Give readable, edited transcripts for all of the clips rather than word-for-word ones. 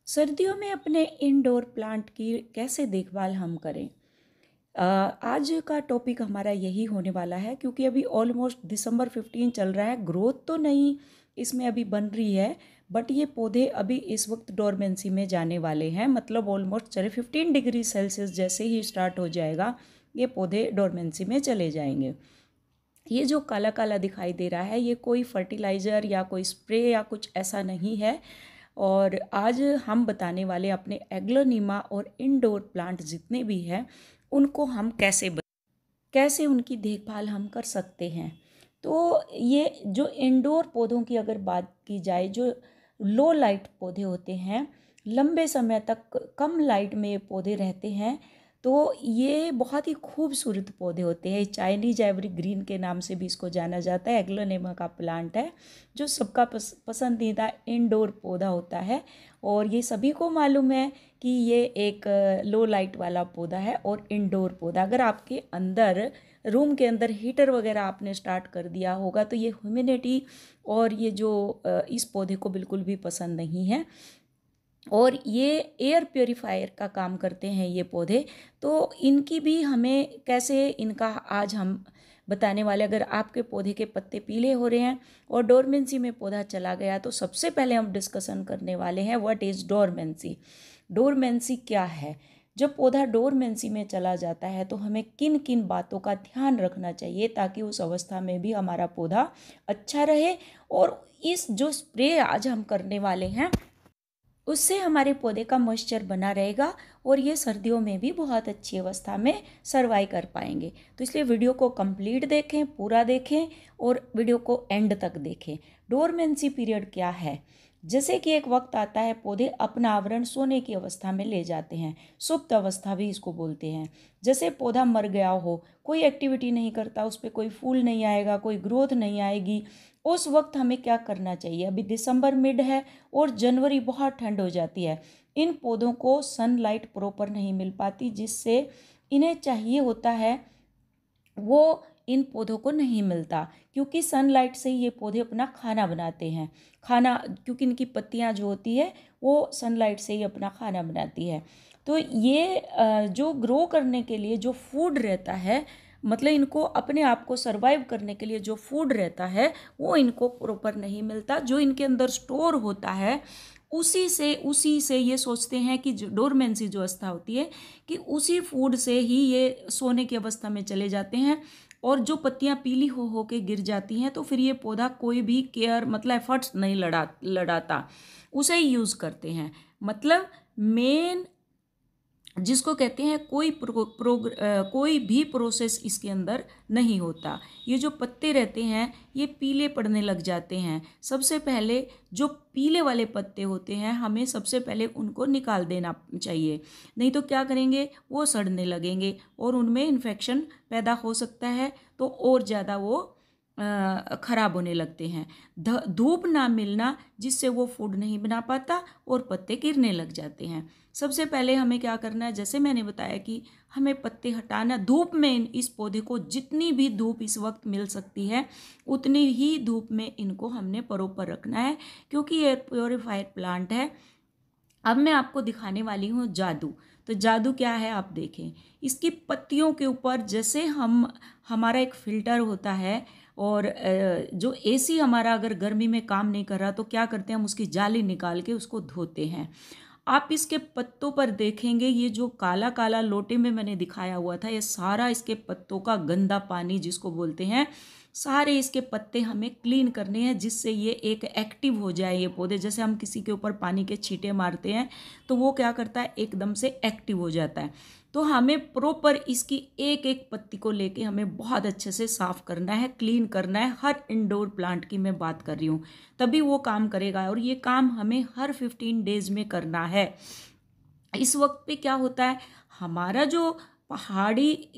सर्दियों में अपने इंडोर प्लांट की कैसे देखभाल हम करें। आज का टॉपिक हमारा यही होने वाला है क्योंकि अभी ऑलमोस्ट दिसंबर 15 चल रहा है। ग्रोथ तो नहीं इसमें अभी बन रही है, बट ये पौधे अभी इस वक्त डोरमेंसी में जाने वाले हैं। मतलब ऑलमोस्ट चले 15 डिग्री सेल्सियस जैसे ही स्टार्ट हो जाएगा ये पौधे डोरमेंसी में चले जाएंगे। ये जो काला काला दिखाई दे रहा है ये कोई फर्टिलाइज़र या कोई स्प्रे या कुछ ऐसा नहीं है। और आज हम बताने वाले अपने एग्लोनीमा और इंडोर प्लांट जितने भी हैं उनको हम कैसे उनकी देखभाल हम कर सकते हैं। तो ये जो इंडोर पौधों की अगर बात की जाए, जो लो लाइट पौधे होते हैं, लंबे समय तक कम लाइट में ये पौधे रहते हैं, तो ये बहुत ही खूबसूरत पौधे होते हैं। चाइनीज एवरग्रीन के नाम से भी इसको जाना जाता है। एग्लोनेमा का प्लांट है जो सबका पसंदीदा इंडोर पौधा होता है। और ये सभी को मालूम है कि ये एक लो लाइट वाला पौधा है और इंडोर पौधा। अगर आपके अंदर रूम के अंदर हीटर वगैरह आपने स्टार्ट कर दिया होगा तो ये ह्यूमिडिटी और ये जो इस पौधे को बिल्कुल भी पसंद नहीं है। और ये एयर प्योरीफायर का काम करते हैं ये पौधे। तो इनकी भी हमें कैसे इनका आज हम बताने वाले। अगर आपके पौधे के पत्ते पीले हो रहे हैं और डोरमेंसी में पौधा चला गया तो सबसे पहले हम डिस्कशन करने वाले हैं व्हाट इज़ डोरमेंसी। डोरमेंसी क्या है। जब पौधा डोरमेंसी में चला जाता है तो हमें किन किन बातों का ध्यान रखना चाहिए ताकि उस अवस्था में भी हमारा पौधा अच्छा रहे। और इस जो स्प्रे आज हम करने वाले हैं उससे हमारे पौधे का मॉइस्चर बना रहेगा और ये सर्दियों में भी बहुत अच्छी अवस्था में सर्वाइव कर पाएंगे। तो इसलिए वीडियो को कंप्लीट देखें, पूरा देखें और वीडियो को एंड तक देखें। डोरमेंसी पीरियड क्या है। जैसे कि एक वक्त आता है पौधे अपना आवरण सोने की अवस्था में ले जाते हैं, सुप्त अवस्था भी इसको बोलते हैं। जैसे पौधा मर गया हो, कोई एक्टिविटी नहीं करता, उस पर कोई फूल नहीं आएगा, कोई ग्रोथ नहीं आएगी, उस वक्त हमें क्या करना चाहिए। अभी दिसंबर मिड है और जनवरी बहुत ठंड हो जाती है। इन पौधों को सनलाइट प्रॉपर नहीं मिल पाती, जिससे इन्हें चाहिए होता है वो इन पौधों को नहीं मिलता, क्योंकि सनलाइट से ही ये पौधे अपना खाना बनाते हैं। खाना क्योंकि इनकी पत्तियां जो होती है वो सनलाइट से ही अपना खाना बनाती है। तो ये जो ग्रो करने के लिए जो फूड रहता है, मतलब इनको अपने आप को सरवाइव करने के लिए जो फूड रहता है वो इनको प्रॉपर नहीं मिलता। जो इनके अंदर स्टोर होता है उसी से ये सोचते हैं कि जो डोरमेंसी जो अवस्था होती है कि उसी फूड से ही ये सोने की अवस्था में चले जाते हैं। और जो पत्तियां पीली हो के गिर जाती हैं तो फिर ये पौधा कोई भी केयर मतलब एफर्ट्स नहीं लड़ाता, उसे ही यूज़ करते हैं। मतलब मेन जिसको कहते हैं कोई भी प्रोसेस इसके अंदर नहीं होता। ये जो पत्ते रहते हैं ये पीले पड़ने लग जाते हैं। सबसे पहले जो पीले वाले पत्ते होते हैं हमें सबसे पहले उनको निकाल देना चाहिए, नहीं तो क्या करेंगे वो सड़ने लगेंगे और उनमें इन्फेक्शन पैदा हो सकता है, तो और ज़्यादा वो खराब होने लगते हैं। धूप ना मिलना जिससे वो फूड नहीं बना पाता और पत्ते गिरने लग जाते हैं। सबसे पहले हमें क्या करना है, जैसे मैंने बताया कि हमें पत्ते हटाना। धूप में इस पौधे को जितनी भी धूप इस वक्त मिल सकती है उतनी ही धूप में इनको हमने प्रॉपर रखना है, क्योंकि ये प्योरीफायर प्लांट है। अब मैं आपको दिखाने वाली हूँ जादू। तो जादू क्या है आप देखें। इसकी पत्तियों के ऊपर जैसे हमारा एक फ़िल्टर होता है और जो एसी हमारा अगर गर्मी में काम नहीं कर रहा तो क्या करते हैं हम उसकी जाली निकाल के उसको धोते हैं। आप इसके पत्तों पर देखेंगे ये जो काला काला लोटे में मैंने दिखाया हुआ था ये सारा इसके पत्तों का गंदा पानी जिसको बोलते हैं, सारे इसके पत्ते हमें क्लीन करने हैं जिससे ये एक एक्टिव हो जाए। ये पौधे जैसे हम किसी के ऊपर पानी के छींटे मारते हैं तो वो क्या करता है एकदम से एक्टिव हो जाता है। तो हमें प्रॉपर इसकी एक एक पत्ती को लेके हमें बहुत अच्छे से साफ करना है, क्लीन करना है। हर इंडोर प्लांट की मैं बात कर रही हूँ, तभी वो काम करेगा और ये काम हमें हर 15 डेज में करना है। इस वक्त पे क्या होता है हमारा जो पहाड़ी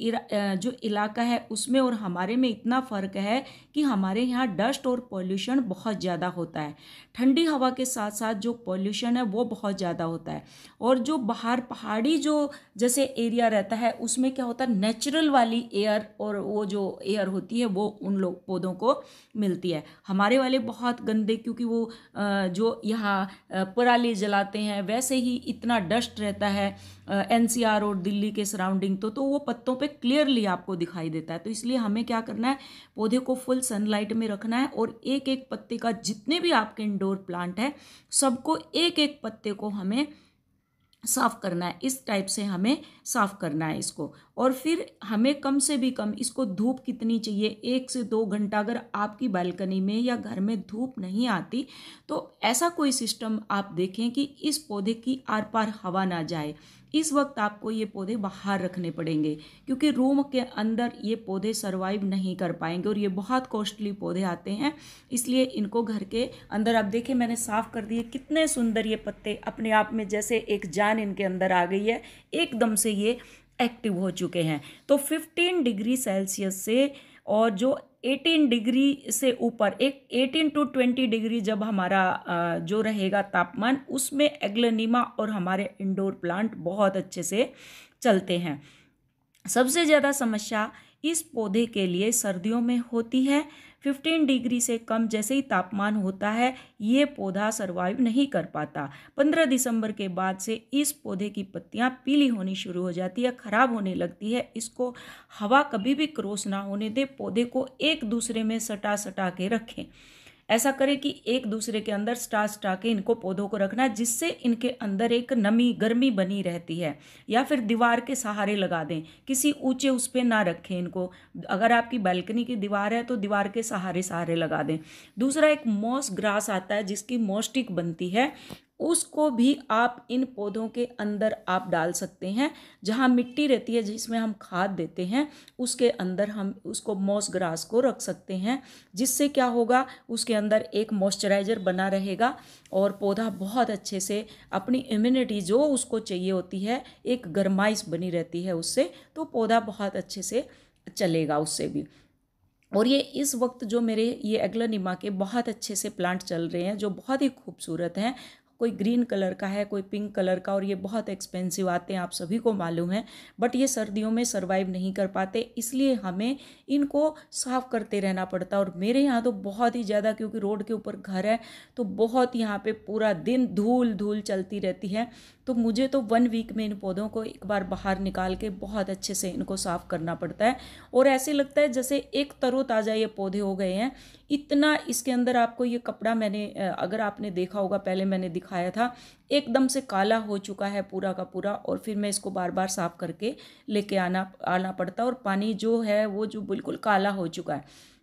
जो इलाका है उसमें और हमारे में इतना फ़र्क है कि हमारे यहाँ डस्ट और पॉल्यूशन बहुत ज़्यादा होता है। ठंडी हवा के साथ साथ जो पॉल्यूशन है वो बहुत ज़्यादा होता है। और जो बाहर पहाड़ी जो जैसे एरिया रहता है उसमें क्या होता है, नेचुरल वाली एयर और वो जो एयर होती है वो उन लोग पौधों को मिलती है। हमारे वाले बहुत गंदे, क्योंकि वो जो यहाँ पराली जलाते हैं, वैसे ही इतना डस्ट रहता है एनसीआर और दिल्ली के सराउंडिंग, तो वो पत्तों पे क्लियरली आपको दिखाई देता है। तो इसलिए हमें क्या करना है, पौधे को फुल सनलाइट में रखना है और एक एक पत्ते का, जितने भी आपके इंडोर प्लांट है सबको एक एक पत्ते को हमें साफ करना है। इस टाइप से हमें साफ करना है इसको। और फिर हमें कम से भी कम इसको धूप कितनी चाहिए, 1 से 2 घंटा। अगर आपकी बालकनी में या घर में धूप नहीं आती तो ऐसा कोई सिस्टम आप देखें कि इस पौधे की आर पार हवा ना जाए। इस वक्त आपको ये पौधे बाहर रखने पड़ेंगे, क्योंकि रूम के अंदर ये पौधे सरवाइव नहीं कर पाएंगे और ये बहुत कॉस्टली पौधे आते हैं। इसलिए इनको घर के अंदर, आप देखें मैंने साफ़ कर दिए, कितने सुंदर ये पत्ते अपने आप में जैसे एक जान इनके अंदर आ गई है, एकदम से ये एक्टिव हो चुके हैं। तो 15 डिग्री सेल्सियस से और जो 18 डिग्री से ऊपर, एक 18 to 20 डिग्री जब हमारा जो रहेगा तापमान, उसमें एग्लेनिमा और हमारे इंडोर प्लांट बहुत अच्छे से चलते हैं। सबसे ज़्यादा समस्या इस पौधे के लिए सर्दियों में होती है। 15 डिग्री से कम जैसे ही तापमान होता है ये पौधा सरवाइव नहीं कर पाता। 15 दिसंबर के बाद से इस पौधे की पत्तियां पीली होनी शुरू हो जाती है, ख़राब होने लगती है। इसको हवा कभी भी क्रॉस ना होने दे, पौधे को एक दूसरे में सटा सटा के रखें। ऐसा करें कि एक दूसरे के अंदर सटा के इनको पौधों को रखना है, जिससे इनके अंदर एक नमी गर्मी बनी रहती है। या फिर दीवार के सहारे लगा दें, किसी ऊंचे उस पर ना रखें इनको। अगर आपकी बालकनी की दीवार है तो दीवार के सहारे सहारे लगा दें। दूसरा, एक मॉस ग्रास आता है जिसकी मॉस्टिक बनती है, उसको भी आप इन पौधों के अंदर आप डाल सकते हैं। जहाँ मिट्टी रहती है जिसमें हम खाद देते हैं उसके अंदर हम उसको मॉस ग्रास को रख सकते हैं, जिससे क्या होगा, उसके अंदर एक मॉइस्चराइज़र बना रहेगा और पौधा बहुत अच्छे से अपनी इम्यूनिटी जो उसको चाहिए होती है, एक गरमाइश बनी रहती है उससे, तो पौधा बहुत अच्छे से चलेगा उससे भी। और ये इस वक्त जो मेरे ये एग्लेनिमा के बहुत अच्छे से प्लांट चल रहे हैं, जो बहुत ही खूबसूरत हैं। कोई ग्रीन कलर का है, कोई पिंक कलर का, और ये बहुत एक्सपेंसिव आते हैं, आप सभी को मालूम है। बट ये सर्दियों में सरवाइव नहीं कर पाते, इसलिए हमें इनको साफ़ करते रहना पड़ता है। और मेरे यहाँ तो बहुत ही ज़्यादा, क्योंकि रोड के ऊपर घर है तो बहुत यहाँ पे पूरा दिन धूल धूल चलती रहती है। तो मुझे तो 1 वीक में इन पौधों को एक बार बाहर निकाल के बहुत अच्छे से इनको साफ़ करना पड़ता है। और ऐसे लगता है जैसे एक तरोताज़ा ये पौधे हो गए हैं। इतना इसके अंदर आपको ये कपड़ा, मैंने अगर आपने देखा होगा पहले मैंने दिखाया था, एकदम से काला हो चुका है पूरा का पूरा। और फिर मैं इसको बार बार साफ़ करके लेके आना पड़ता है, और पानी जो है वो जो बिल्कुल काला हो चुका है।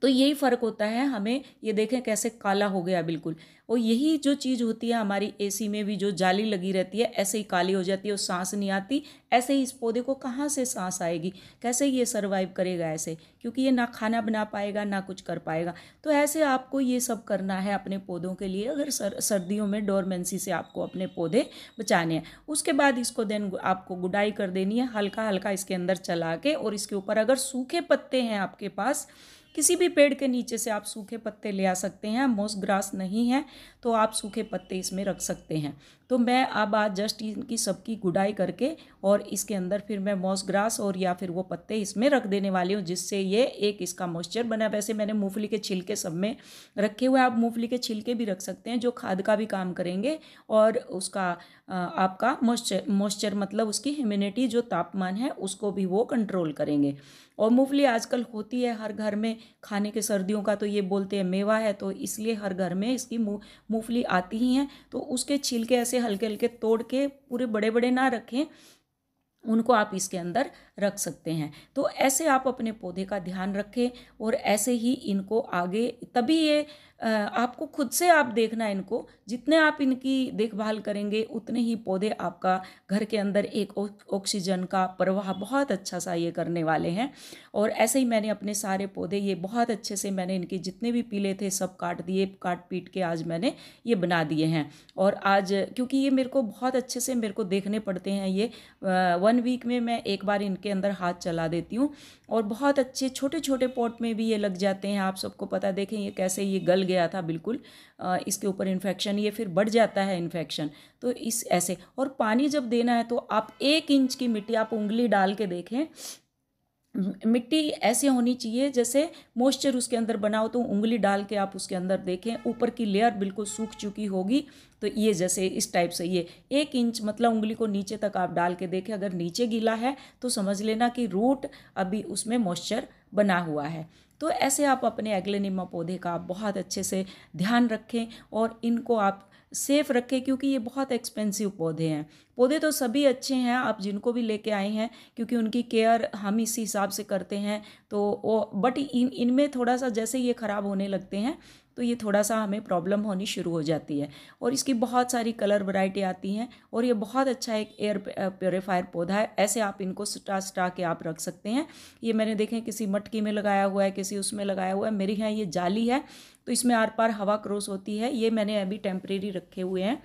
तो यही फ़र्क होता है हमें, ये देखें कैसे काला हो गया बिल्कुल। और यही जो चीज़ होती है हमारी एसी में भी, जो जाली लगी रहती है ऐसे ही काली हो जाती है और सांस नहीं आती। ऐसे ही इस पौधे को कहाँ से सांस आएगी, कैसे ये सर्वाइव करेगा ऐसे, क्योंकि ये ना खाना बना पाएगा ना कुछ कर पाएगा। तो ऐसे आपको ये सब करना है अपने पौधों के लिए, अगर सर्दियों में डोरमेंसी से आपको अपने पौधे बचाने हैं। उसके बाद इसको देन आपको गुडाई कर देनी है, हल्का हल्का इसके अंदर चला के। और इसके ऊपर अगर सूखे पत्ते हैं आपके पास, किसी भी पेड़ के नीचे से आप सूखे पत्ते ले आ सकते हैं। मॉस ग्रास नहीं है तो आप सूखे पत्ते इसमें रख सकते हैं। तो मैं अब आज जस्ट इनकी सबकी गुडाई करके और इसके अंदर फिर मैं मॉस ग्रास और या फिर वो पत्ते इसमें रख देने वाली हूँ, जिससे ये एक इसका मॉइस्चर बना। वैसे मैंने मूंगफली के छिलके सब में रखे हुए, आप मूंगफली के छिलके भी रख सकते हैं जो खाद का भी काम करेंगे और उसका आपका मॉइस्चर मतलब उसकी ह्यूमिडिटी जो तापमान है उसको भी वो कंट्रोल करेंगे। और मूंगफली आजकल होती है हर घर में खाने के, सर्दियों का तो ये बोलते हैं मेवा है, तो इसलिए हर घर में इसकी मूंगफली आती ही हैं। तो उसके छिलके ऐसे हल्के हल्के तोड़ के, पूरे बड़े बड़े ना रखें, उनको आप इसके अंदर रख सकते हैं। तो ऐसे आप अपने पौधे का ध्यान रखें और ऐसे ही इनको आगे, तभी ये आपको खुद से आप देखना है इनको, जितने आप इनकी देखभाल करेंगे उतने ही पौधे आपका घर के अंदर एक ऑक्सीजन का प्रवाह बहुत अच्छा सा ये करने वाले हैं। और ऐसे ही मैंने अपने सारे पौधे ये बहुत अच्छे से, मैंने इनके जितने भी पीले थे सब काट दिए, काट पीट के आज मैंने ये बना दिए हैं। और आज क्योंकि ये मेरे को बहुत अच्छे से मेरे को देखने पड़ते हैं, ये 1 वीक में मैं एक बार इनके अंदर हाथ चला देती हूँ। और बहुत अच्छे छोटे छोटे पॉट में भी ये लग जाते हैं, आप सबको पता, देखें ये कैसे ये गल गया था बिल्कुल, इसके ऊपर इन्फेक्शन, ये फिर बढ़ जाता है इन्फेक्शन। तो इस ऐसे, और पानी जब देना है तो आप 1 इंच की मिट्टी आप उंगली डाल के देखें, मिट्टी ऐसे होनी चाहिए जैसे मॉइस्चर उसके अंदर बना हो, तो उंगली डाल के आप उसके अंदर देखें, ऊपर की लेयर बिल्कुल सूख चुकी होगी। तो ये जैसे इस टाइप से, ये 1 इंच मतलब उंगली को नीचे तक आप डाल के देखें, अगर नीचे गीला है तो समझ लेना कि रूट अभी उसमें मॉइस्चर बना हुआ है। तो ऐसे आप अपने एग्लेनिमा पौधे का आप बहुत अच्छे से ध्यान रखें और इनको आप सेफ रखें, क्योंकि ये बहुत एक्सपेंसिव पौधे हैं। पौधे तो सभी अच्छे हैं, आप जिनको भी लेके आए हैं, क्योंकि उनकी केयर हम इस हिसाब से करते हैं। तो वो बट इनमें थोड़ा सा जैसे ये ख़राब होने लगते हैं तो ये थोड़ा सा हमें प्रॉब्लम होनी शुरू हो जाती है। और इसकी बहुत सारी कलर वैरायटी आती हैं, और ये बहुत अच्छा एक एयर प्योरीफायर पौधा है। ऐसे आप इनको सटा के आप रख सकते हैं। ये मैंने देखें किसी मटकी में लगाया हुआ है, किसी उसमें लगाया हुआ है, मेरे यहाँ ये जाली है तो इसमें आर पार हवा क्रॉस होती है। ये मैंने अभी टेम्परेरी रखे हुए हैं,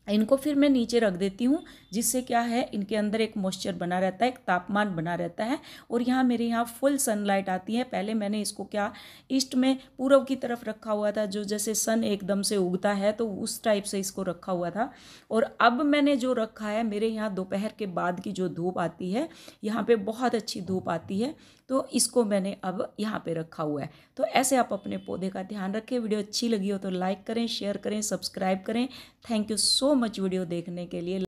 इनको फिर मैं नीचे रख देती हूँ, जिससे क्या है इनके अंदर एक मॉइस्चर बना रहता है, एक तापमान बना रहता है। और यहाँ मेरे यहाँ फुल सनलाइट आती है। पहले मैंने इसको क्या ईस्ट में पूर्व की तरफ रखा हुआ था, जो जैसे सन एकदम से उगता है तो उस टाइप से इसको रखा हुआ था। और अब मैंने जो रखा है, मेरे यहाँ दोपहर के बाद की जो धूप आती है, यहाँ पे बहुत अच्छी धूप आती है, तो इसको मैंने अब यहाँ पे रखा हुआ है। तो ऐसे आप अपने पौधे का ध्यान रखें। वीडियो अच्छी लगी हो तो लाइक करें, शेयर करें, सब्सक्राइब करें। Thank you so much video देखने के लिए।